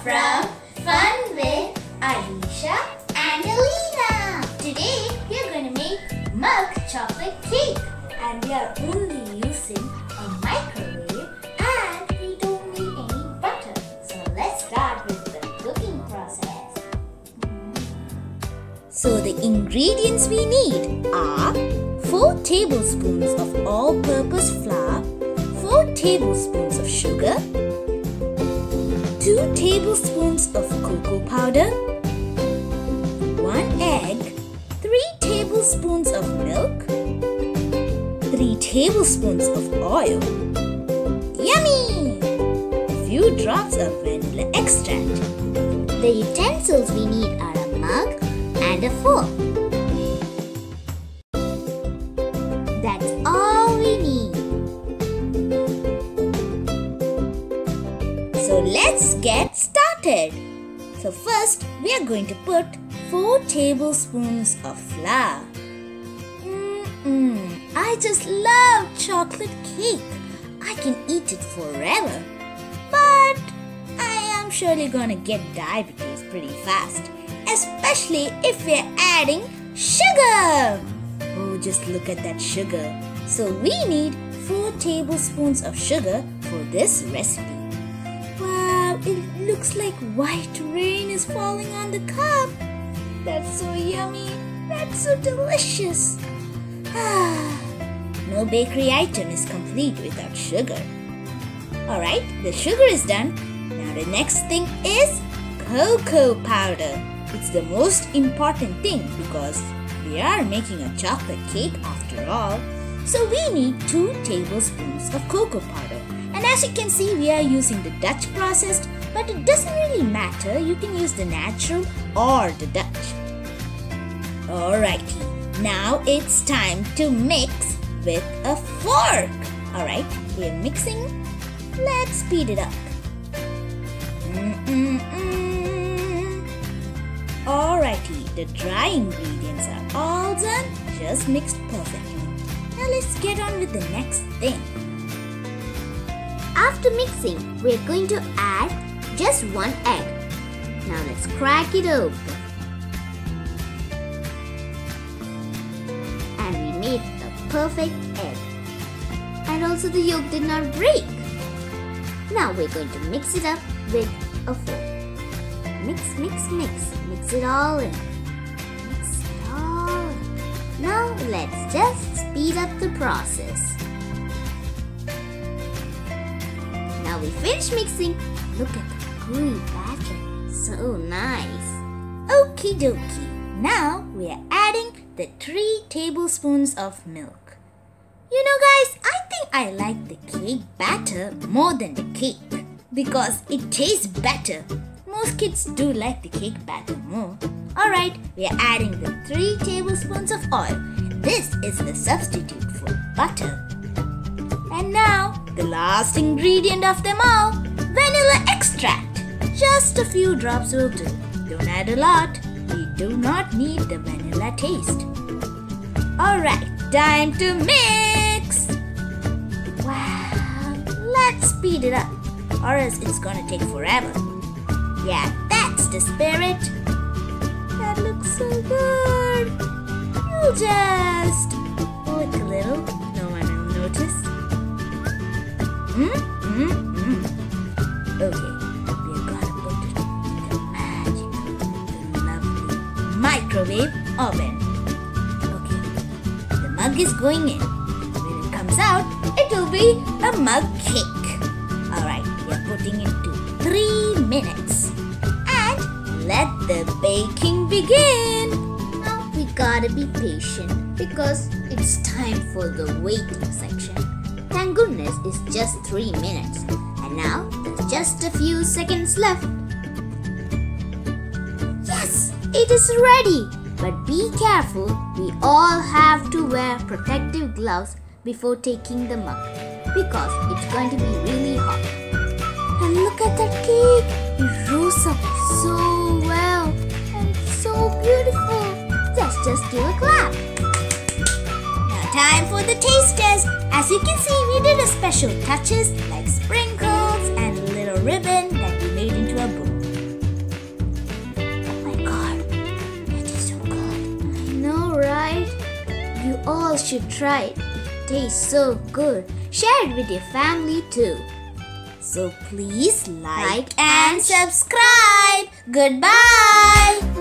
from Fun with Alisha and Aleena. Today we are going to make mug chocolate cake, and we are only using a microwave and we don't need any butter. So let's start with the cooking process. So the ingredients we need are 4 tablespoons of all-purpose flour, 4 tablespoons of sugar, 2 tablespoons of cocoa powder, 1 egg, 3 tablespoons of milk, 3 tablespoons of oil. Yummy! A few drops of vanilla extract. The utensils we need are a mug and a fork. That's all we need. So let's get started. So first we are going to put 4 tablespoons of flour. I just love chocolate cake. I can eat it forever. But I am surely gonna get diabetes pretty fast, especially if we're adding sugar. Oh, just look at that sugar. So we need 4 tablespoons of sugar for this recipe. Wow, it looks like white rain is falling on the cup. That's so yummy. That's so delicious. No bakery item is complete without sugar. Alright, the sugar is done. Now the next thing is cocoa powder. It's the most important thing because we are making a chocolate cake after all. So we need 2 tablespoons of cocoa powder. And as you can see, we are using the Dutch processed, but it doesn't really matter. You can use the natural or the Dutch. Alrighty, now it's time to mix with a fork. Alright, we're mixing. Let's speed it up. Alrighty, the dry ingredients are all done, just mixed perfectly. Now let's get on with the next thing. After mixing, we're going to add just 1 egg. Now let's crack it open. And we made a perfect egg. And also the yolk did not break. Now we're going to mix it up with a fork. Mix, mix, mix. Mix it all in. Mix it all in. Now let's just speed up the process. Now we finish mixing. Look at the gooey batter. So nice. Okie dokie. Now we are adding the 3 tablespoons of milk. You know guys, I think I like the cake batter more than the cake because it tastes better. Most kids do like the cake batter more. Alright, we are adding the 3 tablespoons of oil. This is the substitute for butter. And now, the last ingredient of them all, vanilla extract. Just a few drops will do. Don't add a lot. We do not need the vanilla taste. Alright, time to mix. Wow, let's speed it up or else it's gonna take forever. Yeah, that's the spirit. That looks so good. You'll just pull it a little. No one will notice. Okay, we're gonna put it in the magical, the lovely microwave oven. Okay, the mug is going in. When it comes out, it will be a mug cake. Alright, we are putting it to 3 minutes. And let the baking begin. Now we gotta be patient because it's time for the waiting section. Thank goodness it's just 3 minutes. And now there's just a few seconds left. Yes, it is ready. But be careful, we all have to wear protective gloves before taking the mug because it's going to be really hot. And look at that cake! It rose up so well and so beautiful. Let's just give a clap. Now time for the taste test. As you can see, we did a special touches like sprinkles and a little ribbon that we made into a bow. You all should try it. It tastes so good. Share it with your family too. So please like and subscribe. Goodbye.